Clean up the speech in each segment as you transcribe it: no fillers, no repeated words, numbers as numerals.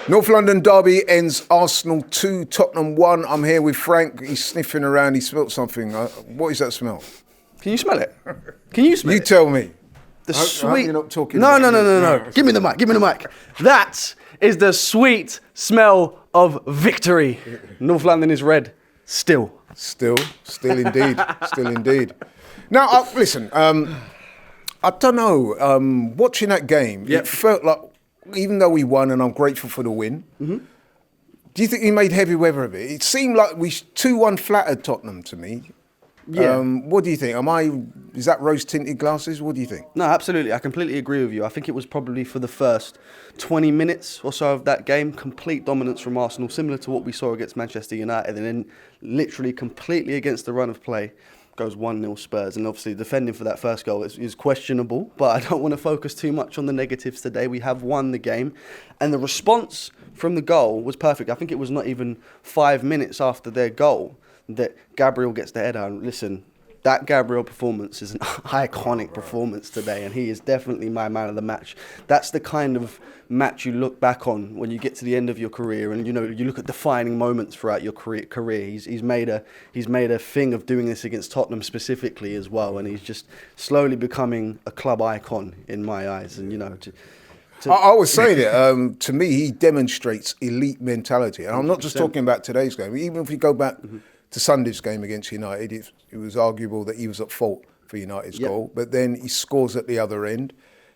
North London derby ends Arsenal 2, Tottenham 1. I'm here with Frank. He's sniffing around. He smelt something. What is that smell? Can you smell it? Can you smell it? You tell me. The I hope sweet. you're not talking No. about Give me the mic. Give me the mic. That is the sweet smell of victory. North London is red. Still. Still indeed. Still indeed. Now, listen, I don't know. Watching that game, it felt like, even though we won, and I'm grateful for the win, do you think we made heavy weather of it? It seemed like we 2-1 flattered Tottenham to me. Yeah. What do you think? Is that rose-tinted glasses? What do you think? No, absolutely. I completely agree with you. I think it was probably for the first 20 minutes or so of that game, complete dominance from Arsenal, similar to what we saw against Manchester United, and then literally completely against the run of play goes 1-0 Spurs. And obviously defending for that first goal is questionable, but I don't want to focus too much on the negatives today. We have won the game, and the response from the goal was perfect. I think it was not even 5 minutes after their goal that Gabriel gets the header. And listen, that Gabriel performance is an iconic performance today, and he is definitely my man of the match. That's the kind of match you look back on when you get to the end of your career, and you look at defining moments throughout your career. He's made a thing of doing this against Tottenham specifically as well, and he's just slowly becoming a club icon in my eyes. And I was saying it. To me, he demonstrates elite mentality, and I'm not just talking about today's game. Even if we go back to Sunday's game against United, it was arguable that he was at fault for United's goal, but then he scores at the other end.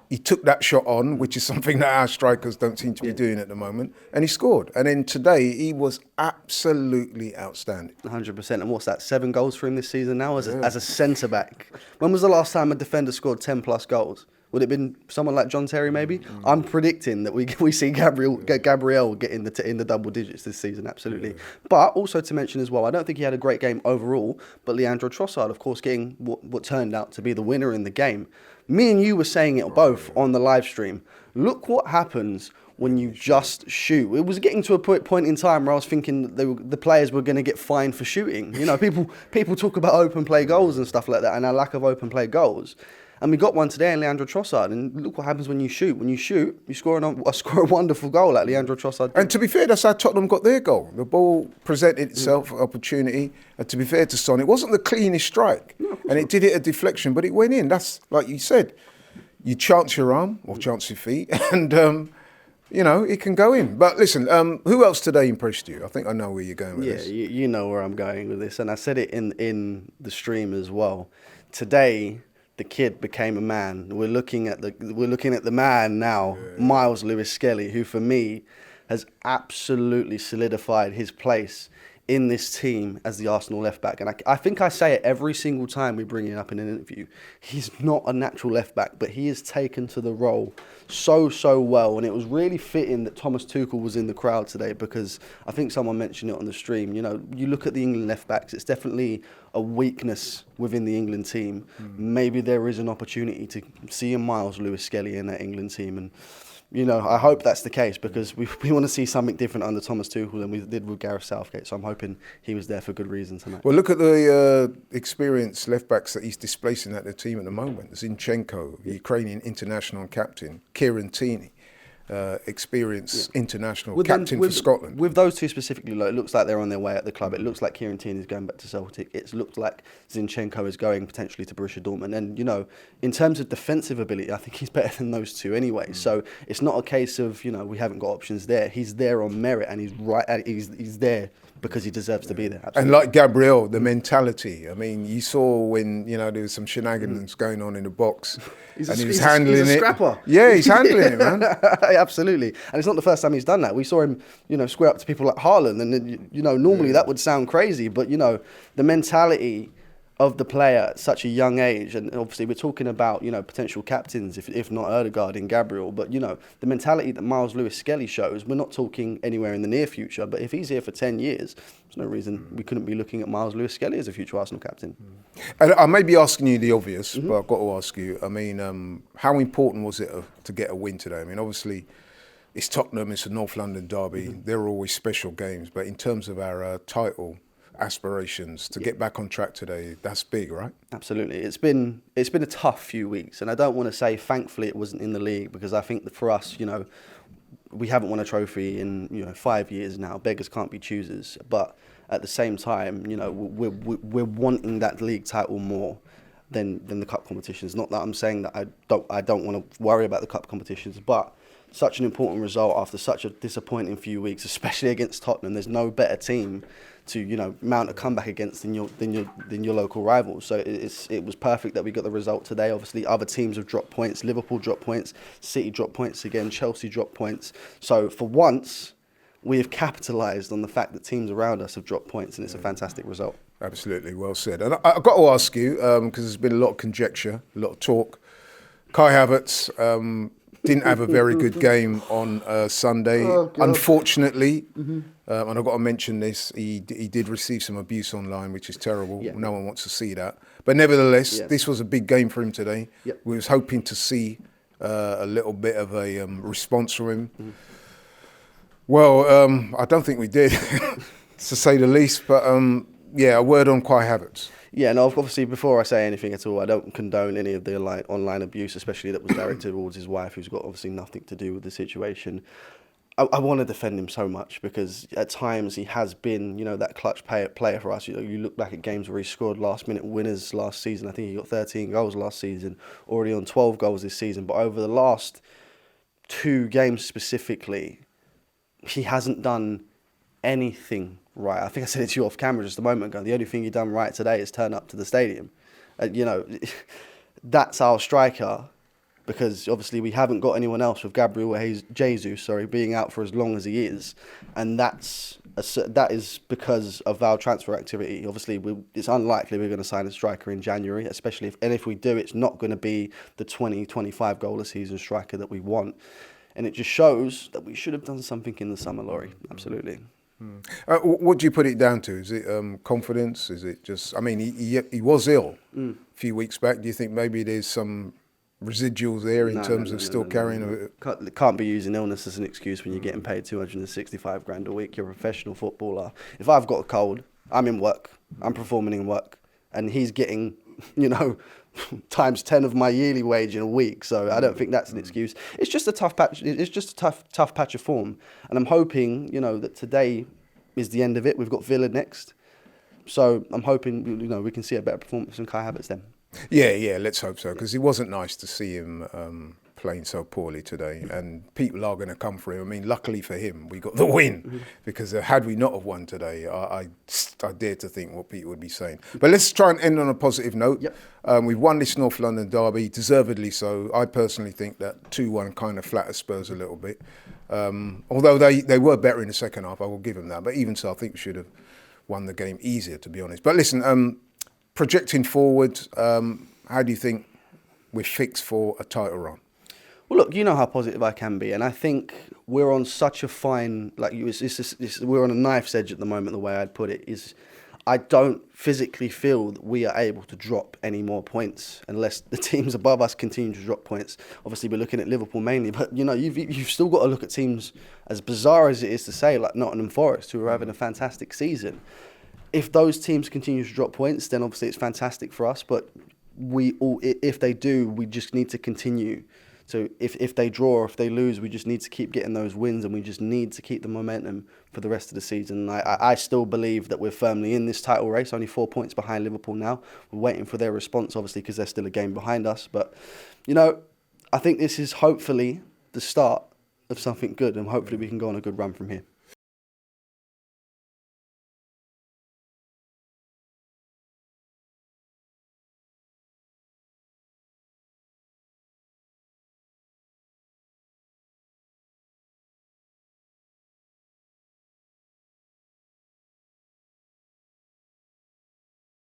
He took that shot on, which is something that our strikers don't seem to be doing at the moment, and he scored. And then today, he was absolutely outstanding. 100%. And what's that, 7 goals for him this season now as a centre-back? When was the last time a defender scored 10-plus goals? Would it have been someone like John Terry, maybe? I'm predicting that we see Gabriel get in the double digits this season, absolutely. But also to mention as well, I don't think he had a great game overall, but Leandro Trossard, of course, getting what turned out to be the winner in the game. Me and you were saying it both on the live stream. Look what happens when you just shoot. It was getting to a point in time where I was thinking that the players were going to get fined for shooting. People talk about open play goals and stuff like that, and our lack of open play goals. And we got one today in Leandro Trossard, and look what happens when you shoot. When you shoot, you score a wonderful goal like Leandro Trossard. And to be fair, that's how Tottenham got their goal. The ball presented itself, opportunity. And to be fair to Son, it wasn't the cleanest strike. No, and it did hit a deflection, but it went in. That's, like you said, you chance your arm or chance your feet, and, it can go in. But listen, who else today impressed you? I think I know where you're going with this. Yeah, you know where I'm going with this. And I said it in the stream as well. Today, the kid became a man. We're looking at the man now, Miles Lewis-Skelly, who for me has absolutely solidified his place in this team as the Arsenal left back. And I think I say it every single time we bring it up in an interview. He's not a natural left back, but he has taken to the role so well. And it was really fitting that Thomas Tuchel was in the crowd today, because I think someone mentioned it on the stream. You look at the England left backs, it's definitely a weakness within the England team. Maybe there is an opportunity to see a Miles Lewis-Skelly in that England team. And I hope that's the case, because we want to see something different under Thomas Tuchel than we did with Gareth Southgate. So I'm hoping he was there for good reason tonight. Well, look at the experienced left-backs that he's displacing at the team at the moment. Zinchenko, Ukrainian international and captain. Kieran Tierney, experienced international captain for Scotland. With those two specifically, it looks like they're on their way at the club. It looks like Kieran Tierney is going back to Celtic. It's looked like Zinchenko is going potentially to Borussia Dortmund. And, in terms of defensive ability, I think he's better than those two anyway. So it's not a case of, we haven't got options there. He's there on merit, and he's there because he deserves to be there. Absolutely. And like Gabriel, the mentality. I mean, you saw when, there was some shenanigans going on in the box, he was handling it. He's a scrapper. Yeah, he's handling it, man. Absolutely. And it's not the first time he's done that. We saw him, square up to people like Haaland, and, normally that would sound crazy, but, the mentality of the player at such a young age, and obviously we're talking about, potential captains, if not Ødegaard and Gabriel, but, the mentality that Miles Lewis-Skelly shows, we're not talking anywhere in the near future, but if he's here for 10 years, there's no reason we couldn't be looking at Miles Lewis-Skelly as a future Arsenal captain. And I may be asking you the obvious, but I've got to ask you, how important was it to get a win today? I mean, obviously, it's Tottenham, it's a North London derby, they're always special games, but in terms of our title aspirations to get back on track today, that's big, right? Absolutely. It's been a tough few weeks, and I don't want to say thankfully it wasn't in the league, because I think that for us, we haven't won a trophy in 5 years now. Beggars can't be choosers. But at the same time, we're wanting that league title more than the cup competitions. Not that I'm saying that I don't want to worry about the cup competitions, but such an important result after such a disappointing few weeks, especially against Tottenham. There's no better team to mount a comeback against than your local rivals. So it was perfect that we got the result today. Obviously, other teams have dropped points. Liverpool dropped points. City dropped points again. Chelsea dropped points. So for once, we have capitalised on the fact that teams around us have dropped points, and it's a fantastic result. Absolutely, well said. And I've got to ask you, because there's been a lot of conjecture, a lot of talk. Kai Havertz didn't have a very good game on Sunday. Unfortunately, and I've got to mention this, he did receive some abuse online, which is terrible. Yeah. No one wants to see that. But nevertheless, this was a big game for him today. Yep. We was hoping to see a little bit of a response from him. Mm-hmm. Well, I don't think we did, to say the least. But a word on Kai Havertz. Yeah, no, obviously, before I say anything at all, I don't condone any of the online abuse, especially that was directed towards his wife, who's got obviously nothing to do with the situation. I want to defend him so much because at times he has been, that clutch player for us. You look back at games where he scored last-minute winners last season. I think he got 13 goals last season, already on 12 goals this season. But over the last 2 games specifically, he hasn't done anything right. I think I said it to you off camera just a moment ago. The only thing he done right today is turn up to the stadium. That's our striker, because obviously we haven't got anyone else with Gabriel Jesus being out for as long as he is, and that is because of our transfer activity. Obviously, it's unlikely we're going to sign a striker in January, especially if we do, it's not going to be the 20-25 goal a season striker that we want. And it just shows that we should have done something in the summer, Laurie. Absolutely. What do you put it down to? Is it confidence? Is it just... I mean, he was ill a few weeks back. Do you think maybe there's some residuals there in terms of still carrying... Can't be using illness as an excuse when you're getting paid 265 grand a week. You're a professional footballer. If I've got a cold, I'm in work. I'm performing in work. And he's getting, times 10 of my yearly wage in a week. So I don't think that's an excuse. It's just a tough patch. It's just a tough patch of form. And I'm hoping, that today is the end of it. We've got Villa next. So I'm hoping, we can see a better performance from Kai Havertz then. Yeah, let's hope so. Because it wasn't nice to see him playing so poorly today. And people are going to come for him. I mean, luckily for him, we got the win. Mm-hmm. Because had we not have won today, I dare to think what people would be saying. But let's try and end on a positive note. Yep. We've won this North London derby, deservedly so. I personally think that 2-1 kind of flatters Spurs a little bit. Although they were better in the second half, I will give them that. But even so, I think we should have won the game easier, to be honest. But listen, projecting forward, how do you think we're fixed for a title run? Well, look, you know how positive I can be, and I think we're on such a fine, we're on a knife's edge at the moment. The way I'd put it is, I don't physically feel that we are able to drop any more points unless the teams above us continue to drop points. Obviously, we're looking at Liverpool mainly, but you've still got to look at teams, as bizarre as it is to say, like Nottingham Forest, who are having a fantastic season. If those teams continue to drop points, then obviously it's fantastic for us. But if they do, we just need to continue. So if they draw or if they lose, we just need to keep getting those wins, and we just need to keep the momentum for the rest of the season. I still believe that we're firmly in this title race, only 4 points behind Liverpool now. We're waiting for their response, obviously, because they're still a game behind us. But, I think this is hopefully the start of something good, and hopefully we can go on a good run from here.